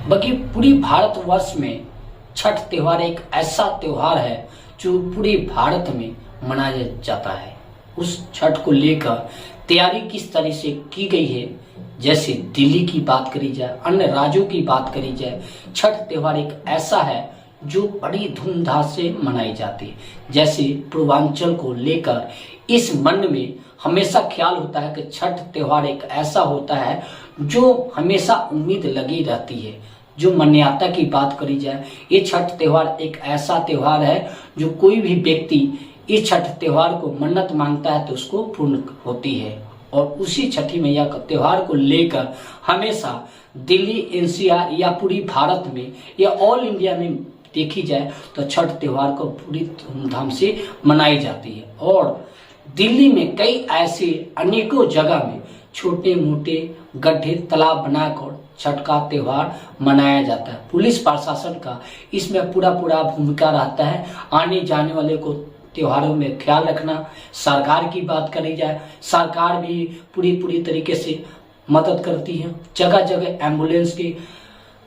बाकी पूरी भारतवर्ष में छठ त्योहार एक ऐसा त्योहार है जो पूरे भारत में मनाया जाता है। उस छठ को लेकर तैयारी किस तरह से की गई है, जैसे दिल्ली की बात करी जाए, अन्य राज्यों की बात करी जाए, छठ त्योहार एक ऐसा है जो बड़ी धूमधाम से मनाई जाती है। जैसे पूर्वांचल को लेकर इस मन में हमेशा ख्याल होता है कि छठ त्योहार एक ऐसा होता है जो हमेशा उम्मीद लगी रहती है। जो मान्यता की बात करी जाए, ये छठ त्योहार एक ऐसा त्योहार है जो कोई भी व्यक्ति इस छठ त्योहार को मन्नत मांगता है तो उसको पूर्ण होती है। और उसी छठी मैया का त्योहार को लेकर हमेशा दिल्ली, एनसीआर या पूरी भारत में या ऑल इंडिया में देखी जाए तो छठ त्योहार को पूरी धूमधाम से मनाई जाती है। और दिल्ली में कई ऐसे अनेकों जगह में छोटे मोटे गड्ढे तालाब बनाकर छठ का त्योहार मनाया जाता है। पुलिस प्रशासन का इसमें पूरा भूमिका रहता है। आने जाने वाले को त्योहारों में ख्याल रखना। सरकार की बात करी जाए, सरकार भी पूरी तरीके से मदद करती है। जगह जगह एम्बुलेंस की,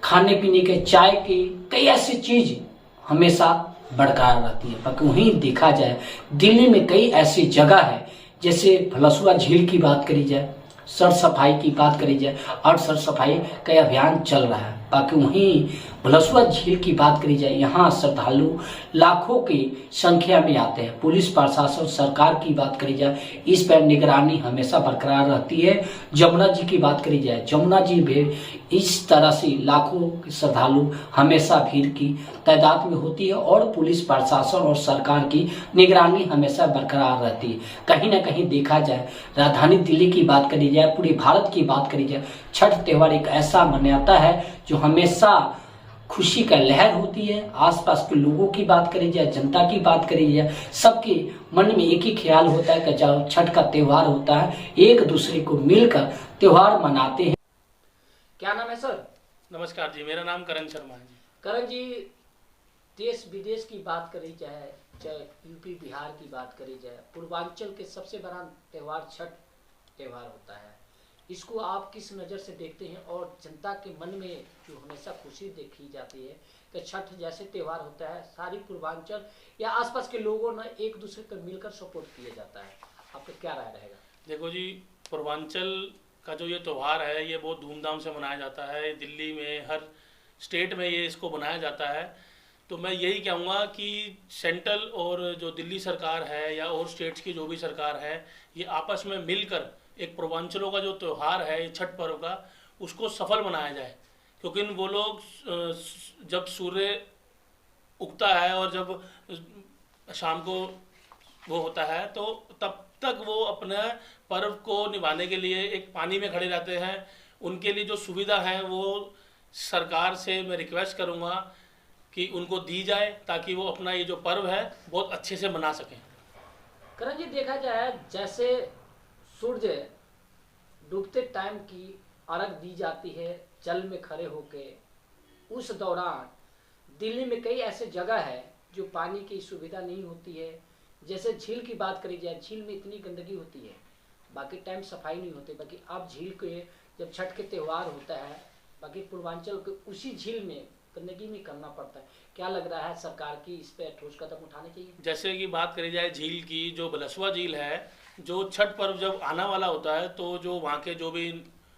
खाने पीने के, चाय की, कई ऐसी चीज हमेशा बरकरार रहती है। बाकी वहीं देखा जाए दिल्ली में कई ऐसी जगह है, जैसे भलसुआ झील की बात करी जाए, सर सफाई की बात करी जाए और सर सफाई का अभियान चल रहा है। बाकी वहीं भलसुआ झील की बात करी जाए, यहाँ श्रद्धालु लाखों की संख्या में आते हैं। पुलिस प्रशासन, सरकार की बात करी जाए, इस पर निगरानी हमेशा बरकरार रहती है। जमुना जी की बात करी जाए, जमुना जी भी इस तरह से लाखों श्रद्धालु हमेशा भीड़ की तादाद में होती है और पुलिस प्रशासन और सरकार की निगरानी हमेशा बरकरार रहती है। कहीं ना कहीं देखा जाए, राजधानी दिल्ली की बात करी जाए, पूरी भारत की बात करी जाए, छठ त्योहार एक ऐसा मान्यता है जो हमेशा खुशी का लहर होती है। आसपास के लोगों की बात करी जाए, जनता की बात करी जाए, सबके मन में एक ही ख्याल होता है कि जब छठ का त्योहार होता है एक दूसरे को मिलकर त्योहार मनाते हैं। क्या नाम है सर? नमस्कार जी, मेरा नाम करण शर्मा है जी। करण जी, देश विदेश की बात करी जाए, चाहे यूपी बिहार की बात करी जाए, पूर्वांचल के सबसे बड़ा त्योहार छठ त्योहार होता है। इसको आप किस नज़र से देखते हैं और जनता के मन में जो हमेशा खुशी देखी जाती है कि छठ जैसे त्योहार होता है, सारी पूर्वांचल या आसपास के लोगों ने एक दूसरे को मिलकर सपोर्ट किया जाता है, आपका क्या राय रहेगा? देखो जी, पूर्वांचल का जो ये त्यौहार है ये बहुत धूमधाम से मनाया जाता है। दिल्ली में, हर स्टेट में ये इसको मनाया जाता है। तो मैं यही कहूँगा कि सेंट्रल और जो दिल्ली सरकार है या और स्टेट्स की जो भी सरकार है, ये आपस में मिलकर एक पूर्वांचलों का जो त्यौहार है छठ पर्व का, उसको सफल बनाया जाए। क्योंकि वो लोग जब सूर्य उगता है और जब शाम को वो होता है तो तब तक वो अपने पर्व को निभाने के लिए एक पानी में खड़े रहते हैं। उनके लिए जो सुविधा है वो सरकार से मैं रिक्वेस्ट करूँगा कि उनको दी जाए, ताकि वो अपना ये जो पर्व है बहुत अच्छे से मना सकें। करण जी, देखा जाए जैसे सूर्य डूबते टाइम की अर्घ दी जाती है जल में खड़े होके, उस दौरान दिल्ली में कई ऐसे जगह है जो पानी की सुविधा नहीं होती है। जैसे झील की बात करी जाए, झील में इतनी गंदगी होती है, बाकी टाइम सफाई नहीं होती। बाकी अब झील के जब छठ के त्यौहार होता है, बाकी पूर्वांचल के उसी झील में गंदगी में करना पड़ता है। क्या लग रहा है सरकार की इस पर ठोस कदम उठाने चाहिए? जैसे कि बात करी जाए झील की, जो भलसुआ झील है, जो छठ पर्व जब आने वाला होता है तो जो वहाँ के जो भी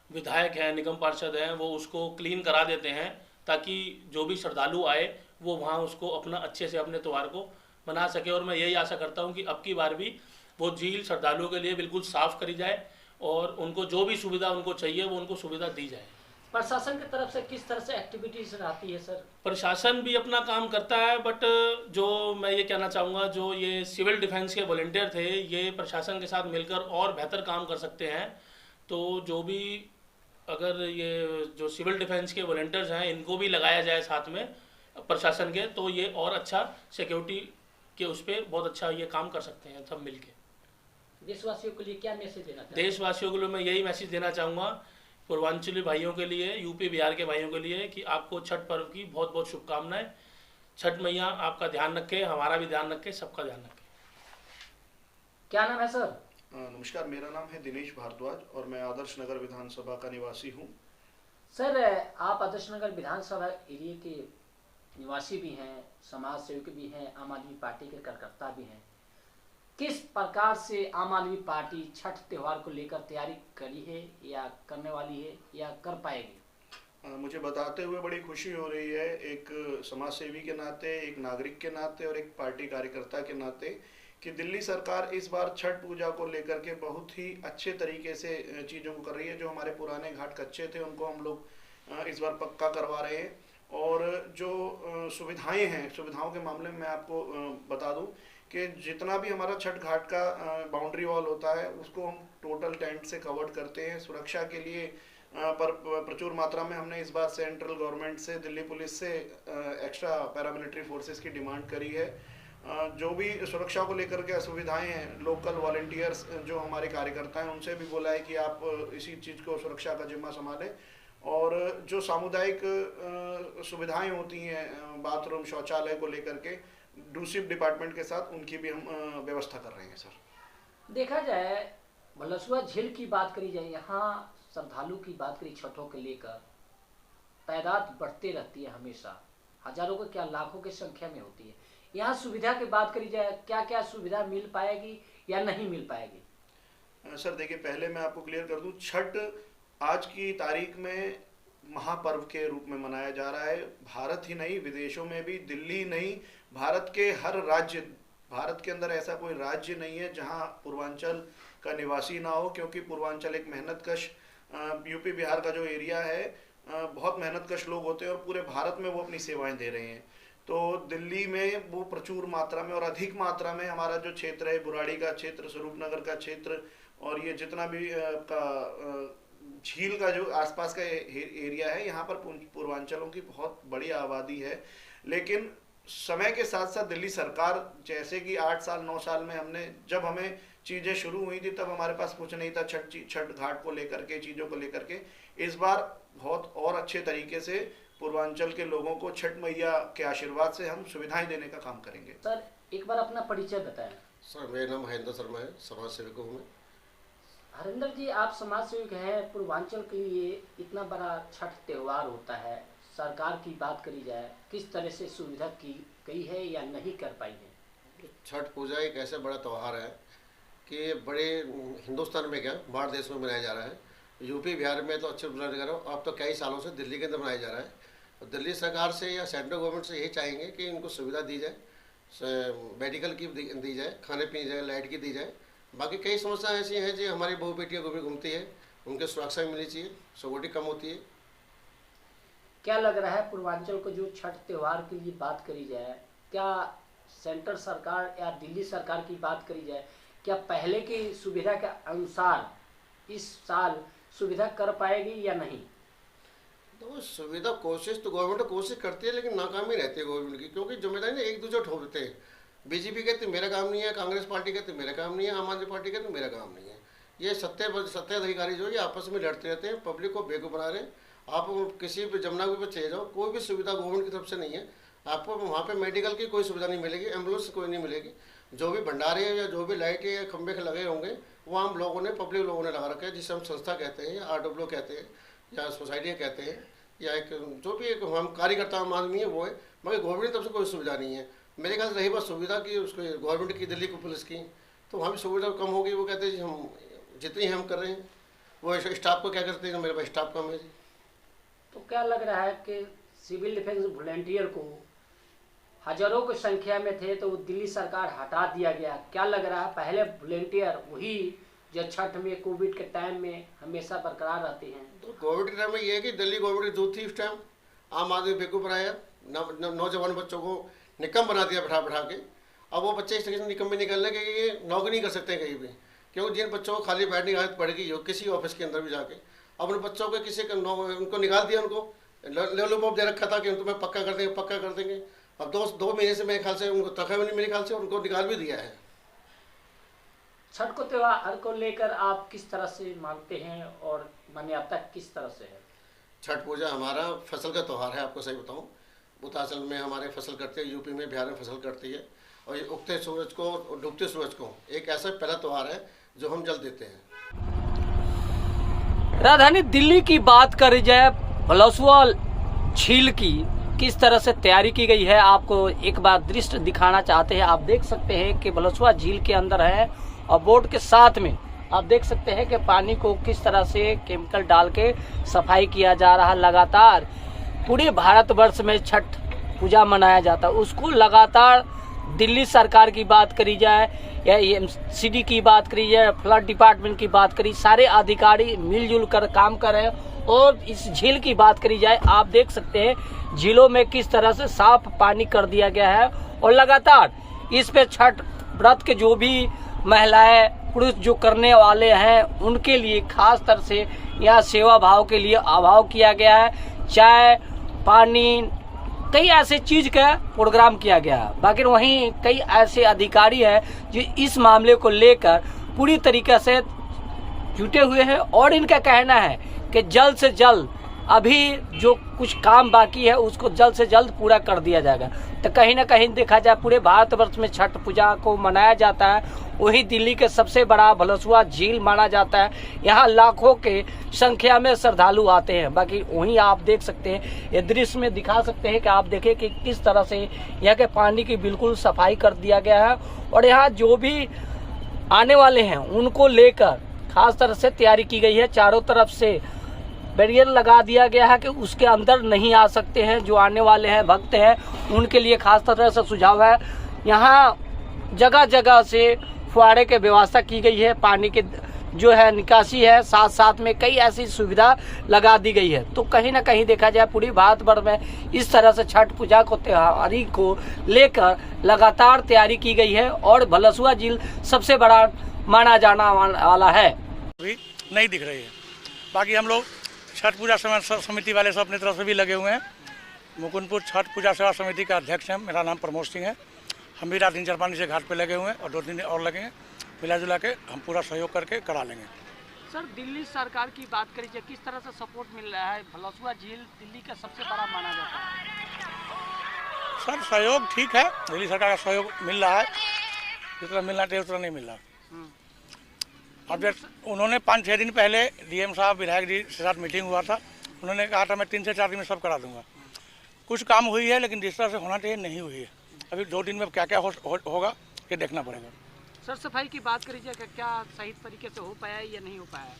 विधायक हैं, निगम पार्षद हैं, वो उसको क्लीन करा देते हैं, ताकि जो भी श्रद्धालु आए वो वहाँ उसको अपना अच्छे से अपने त्यौहार को मना सके। और मैं यही आशा करता हूँ कि अब की बार भी वो झील श्रद्धालुओं के लिए बिल्कुल साफ़ करी जाए और उनको जो भी सुविधा उनको चाहिए वो उनको सुविधा दी जाए। प्रशासन की तरफ से किस तरह से एक्टिविटीज रहती है सर? प्रशासन भी अपना काम करता है, बट जो मैं ये कहना चाहूँगा, जो ये सिविल डिफेंस के वॉलंटियर थे, ये प्रशासन के साथ मिलकर और बेहतर काम कर सकते हैं। तो जो भी अगर ये जो सिविल डिफेंस के वॉलंटियर्स हैं इनको भी लगाया जाए साथ में प्रशासन के, तो ये और अच्छा सिक्योरिटी के उस पर बहुत अच्छा ये काम कर सकते हैं सब मिल के। देशवासियों के लिए क्या मैसेज देना चाहते हैं? देशवासियों के लिए मैं यही मैसेज देना चाहूँगा, पूर्वांचली भाइयों के लिए, यूपी बिहार के भाइयों के लिए, कि आपको छठ पर्व की बहुत बहुत शुभकामनाएं। छठ मैया आपका ध्यान रखे, हमारा भी ध्यान रखे, सबका ध्यान रखे। क्या नाम है सर? नमस्कार, मेरा नाम है दिनेश भारद्वाज और मैं आदर्श नगर विधानसभा का निवासी हूँ। सर, आप आदर्श नगर विधानसभा एरिया के निवासी भी हैं, समाज सेवक भी हैं, आम आदमी पार्टी के कार्यकर्ता भी हैं। किस प्रकार से आम आदमी पार्टी छठ त्योहार को लेकर तैयारी करी है या करने वाली है या कर पाएगी? मुझे बताते हुए बड़ी खुशी हो रही है, एक समाज सेवी के नाते, एक नागरिक के नाते और एक पार्टी कार्यकर्ता के नाते, कि दिल्ली सरकार इस बार छठ पूजा को लेकर के बहुत ही अच्छे तरीके से चीज़ों को कर रही है। जो हमारे पुराने घाट कच्चे थे उनको हम लोग इस बार पक्का करवा रहे हैं। और जो सुविधाएं हैं, सुविधाओं के मामले में मैं आपको बता दूं कि जितना भी हमारा छठ घाट का बाउंड्री वॉल होता है उसको हम टोटल टेंट से कवर्ड करते हैं। सुरक्षा के लिए पर प्रचुर मात्रा में हमने इस बार सेंट्रल गवर्नमेंट से, दिल्ली पुलिस से एक्स्ट्रा पैरामिलिट्री फोर्सेस की डिमांड करी है। जो भी सुरक्षा को लेकर के असुविधाएं हैं, लोकल वॉलंटियर्स जो हमारे कार्यकर्ता हैं उनसे भी बोला है कि आप इसी चीज़ को, सुरक्षा का जिम्मा संभालें। और जो सामुदायिक सुविधाएं होती हैं, बाथरूम, शौचालय को लेकर के डूसिप डिपार्टमेंट के साथ उनकी भी हम व्यवस्था कर रहे हैं। सर, देखा जाए, बलसुआ झील की बात करी जाए, यहाँ श्रद्धालु की बात करी छठों के लेकर, तादाद बढ़ते रहती है हमेशा, हजारों को क्या लाखों की संख्या में होती है। यहाँ सुविधा की बात करी जाए, क्या क्या सुविधा मिल पाएगी या नहीं मिल पाएगी? सर देखिए, पहले मैं आपको क्लियर कर दूं, छठ आज की तारीख में महापर्व के रूप में मनाया जा रहा है। भारत ही नहीं, विदेशों में भी, दिल्ली नहीं, भारत के हर राज्य, भारत के अंदर ऐसा कोई राज्य नहीं है जहां पूर्वांचल का निवासी ना हो, क्योंकि पूर्वांचल एक मेहनतकश, यूपी बिहार का जो एरिया है, बहुत मेहनतकश लोग होते हैं और पूरे भारत में वो अपनी सेवाएं दे रहे हैं। तो दिल्ली में वो प्रचुर मात्रा में और अधिक मात्रा में हमारा जो क्षेत्र है, बुराड़ी का क्षेत्र, स्वरूपनगर का क्षेत्र और ये जितना भी का झील का जो आसपास का एरिया है, यहाँ पर पूर्वांचलों की बहुत बड़ी आबादी है। लेकिन समय के साथ साथ दिल्ली सरकार, जैसे कि 8 साल 9 साल में जब हमें चीज़ें शुरू हुई थी तब हमारे पास कुछ नहीं था छठ घाट को लेकर के, चीज़ों को लेकर के। इस बार बहुत और अच्छे तरीके से पूर्वांचल के लोगों को छठ मैया के आशीर्वाद से हम सुविधाएं देने का काम करेंगे। सर, एक बार अपना परिचय बताएं। सर, मेरा नाम हरेंद्र शर्मा है, समाज सेवक हूँ मैं। हरेंद्र जी, आप समाज सेवक हैं, पूर्वांचल के लिए इतना बड़ा छठ त्योहार होता है, सरकार की बात करी जाए, किस तरह से सुविधा की गई है या नहीं कर पाई है? छठ पूजा एक ऐसा बड़ा त्यौहार है कि बड़े हिंदुस्तान में, क्या भारत देश में मनाया जा रहा है। यूपी बिहार में तो अच्छे मनाया जा रहा है, अब तो कई सालों से दिल्ली के अंदर मनाया जा रहा है। और दिल्ली सरकार से या सेंट्रल गवर्नमेंट से यही चाहेंगे कि इनको सुविधा दी जाए, मेडिकल की दी जाए, खाने पीने जाए, लाइट की दी जाए। बाकी कई समस्याएं ऐसी हैं जो हमारी बहू बेटियाँ घूमती है, उनके सुरक्षा मिलनी चाहिए, सिक्योरिटी कम होती है। क्या लग रहा है पूर्वांचल को जो छठ त्योहार के लिए बात करी जाए, क्या सेंट्रल सरकार या दिल्ली सरकार की बात करी जाए, क्या पहले की सुविधा के अनुसार इस साल सुविधा कर पाएगी या नहीं? तो सुविधा, कोशिश तो गवर्नमेंट कोशिश करती है, लेकिन नाकामी रहती है गवर्नमेंट की, क्योंकि जिम्मेदारी ना एक दूसरे ठोकते हैं। बीजेपी कहती मेरा काम नहीं है, कांग्रेस पार्टी कहती मेरा काम नहीं है, आम आदमी पार्टी कहती मेरा काम नहीं है। ये सत्ताधारी जो है आपस में लड़ते रहते हैं, पब्लिक को बेवकूफ़ बना रहे हैं। आप किसी भी जमुना पर चले जाओ, कोई भी सुविधा गवर्नमेंट की तरफ से नहीं है। आपको वहाँ पे मेडिकल की कोई सुविधा नहीं मिलेगी, एम्बुलेंस कोई नहीं मिलेगी। जो भी भंडारे या जो भी लाइट या खंभे लगे होंगे वो हम लोगों ने, पब्लिक लोगों ने लगा रखे हैं, जिसे हम संस्था कहते हैं या RWO कहते हैं या सोसाइटियाँ कहते हैं, या एक जो भी एक हम कार्यकर्ता आदमी है वो है। मगर गवर्नमेंट की तरफ से कोई सुविधा नहीं है। मेरे ख्याल से रही बात सुविधा की, उसको गवर्नमेंट की, दिल्ली पुलिस की, तो वहाँ भी सुविधा कम होगी। वो कहते हैं जी हम जितनी हम कर रहे हैं, वो स्टाफ को क्या करते हैं, मेरे पास स्टाफ कम है जी। तो क्या लग रहा है कि सिविल डिफेंस वॉलंटियर को हजारों की संख्या में थे तो दिल्ली सरकार हटा दिया गया। क्या लग रहा है, पहले वॉलंटियर वही जो छठ में कोविड के टाइम में हमेशा बरकरार रहते हैं? तो कोविड के टाइम में ये है कि दिल्ली गवर्नमेंट जो थी उस टाइम आम आदमी बेवकूफ़ बनाया, नौजवान बच्चों को निकम बना दिया बैठा के। अब वो बच्चे इस तरीके से निकम भी निकलने के ये नौकरी नहीं कर सकते कहीं भी, क्योंकि जिन बच्चों को खाली बैठने की आदत पड़ेगी किसी ऑफिस के अंदर भी जाके, अब उन बच्चों को किसी का उनको निकाल दिया, उनको लॉलीपॉप दे रखा था कि तुम्हें पक्का कर देंगे। अब 2 महीने से मेरे ख्याल से उनको तनख्वाह भी नहीं, मेरे ख्याल से उनको निकाल भी दिया है। छठ को त्योहार को लेकर आप किस तरह से मानते हैं और मान्यता किस तरह से है? छठ पूजा हमारा फसल का त्यौहार है। आपको सही बताऊं, उत्तरांचल में हमारे फसल करते हैं, यूपी में, बिहार में फसल करती है। और ये उगते सूरज को और डूबते सूरज को एक ऐसा पहला त्यौहार है जो हम जल देते हैं। राजधानी दिल्ली की बात करी जाए, भलसुआ झील की किस तरह से तैयारी की गई है, आपको एक बार दृश्य दिखाना चाहते हैं। आप देख सकते हैं कि भलसुआ झील के अंदर है और बोट के साथ में आप देख सकते हैं कि पानी को किस तरह से केमिकल डाल के सफाई किया जा रहा है। लगातार पूरे भारतवर्ष में छठ पूजा मनाया जाता है, उसको लगातार दिल्ली सरकार की बात करी जाए या एमसीडी की बात करी जाए, फ्लड डिपार्टमेंट की बात करी, सारे अधिकारी मिलजुल कर काम कर रहे हैं। और इस झील की बात करी जाए, आप देख सकते हैं झीलों में किस तरह से साफ पानी कर दिया गया है। और लगातार इस पे छठ व्रत के जो भी महिलाएं पुरुष जो करने वाले हैं उनके लिए खास तरह से यहाँ सेवा भाव के लिए अभाव किया गया है। चाय पानी कई ऐसे चीज का प्रोग्राम किया गया है। बाकी वहीं कई ऐसे अधिकारी हैं जो इस मामले को लेकर पूरी तरीके से जुटे हुए हैं और इनका कहना है कि जल्द से जल्द अभी जो कुछ काम बाकी है उसको जल्द से जल्द पूरा कर दिया जाएगा। तो कहीं ना कहीं देखा जाए पूरे भारतवर्ष में छठ पूजा को मनाया जाता है, वही दिल्ली के सबसे बड़ा भलसुआ झील माना जाता है। यहाँ लाखों के संख्या में श्रद्धालु आते हैं। बाकी वहीं आप देख सकते हैं, ये दृश्य में दिखा सकते हैं कि आप देखें कि किस तरह से यहाँ के पानी की बिल्कुल सफाई कर दिया गया है। और यहाँ जो भी आने वाले हैं उनको लेकर खास तरह से तैयारी की गई है। चारों तरफ से बैरियर लगा दिया गया है कि उसके अंदर नहीं आ सकते हैं। जो आने वाले हैं भक्त हैं उनके लिए खास तरह से सुझाव है। यहाँ जगह जगह से फुहारे की व्यवस्था की गई है, पानी के जो है निकासी है, साथ साथ में कई ऐसी सुविधा लगा दी गई है। तो कहीं ना कहीं देखा जाए पूरी भारत भर में इस तरह से छठ पूजा को त्योहारी को लेकर लगातार तैयारी की गई है और भलसुआ झील सबसे बड़ा माना जाना वाला है। भी नहीं दिख रही है। बाकी हम लोग छठ पूजा समिति वाले सब अपनी तरफ से भी लगे हुए हैं। मुकुंदपुर छठ पूजा सेवा समिति का अध्यक्ष हैं, मेरा नाम प्रमोद सिंह है। हम भी रात 3-4 पानी से घाट पे लगे हुए हैं और 2 दिन और लगेंगे। मिला जुला के हम पूरा सहयोग करके करा लेंगे। सर दिल्ली सरकार की बात करिए, किस तरह से सपोर्ट मिल रहा है? भलसुआ झील दिल्ली का सबसे बड़ा माना जाता है। सर सहयोग ठीक है, दिल्ली सरकार का सहयोग मिल रहा है, जितना मिलना चाहिए उतना नहीं मिल रहा। अब उन्होंने 5-6 दिन पहले डीएम साहब विधायक जी के साथ मीटिंग हुआ था, उन्होंने कहा था मैं 3 से 4 दिन में सब करा दूंगा। कुछ काम हुई है लेकिन जिस तरह से होना चाहिए नहीं हुई है। अभी 2 दिन में क्या क्या होगा ये देखना पड़ेगा। सर सफाई की बात करिए, क्या सही तरीके से हो पाया या नहीं हो पाया?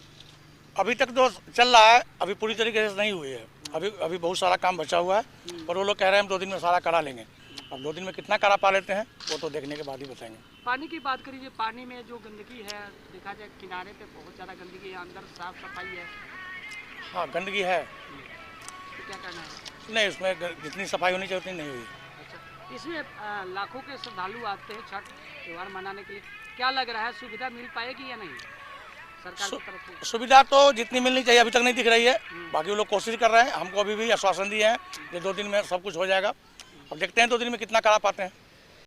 अभी तक तो चल रहा है, अभी पूरी तरीके से नहीं हुई है। अभी बहुत सारा काम बचा हुआ है और वो लोग कह रहे हैं हम 2 दिन में सारा करा लेंगे। अब 2 दिन में कितना करा पा लेते हैं वो तो देखने के बाद ही बताएंगे। पानी की बात करिए, पानी में जो गंदगी है देखा जाए किनारे पे बहुत ज़्यादा गंदगी है, अंदर साफ सफाई है। हाँ गंदगी है, तो क्या करना है? नहीं उसमें जितनी सफाई होनी चाहिए उतनी नहीं हुई। अच्छा, इसमें लाखों के श्रद्धालु आते हैं छठ त्यौहार मनाने के लिए, क्या लग रहा है सुविधा मिल पाएगी या नहीं सरकार की तरफ से? सुविधा तो जितनी मिलनी चाहिए अभी तक नहीं दिख रही है। बाकी वो लोग कोशिश कर रहे हैं, हमको अभी भी आश्वासन दिए हैं कि 2 दिन में सब कुछ हो जाएगा। अब देखते हैं 2 दिन में कितना करा पाते हैं।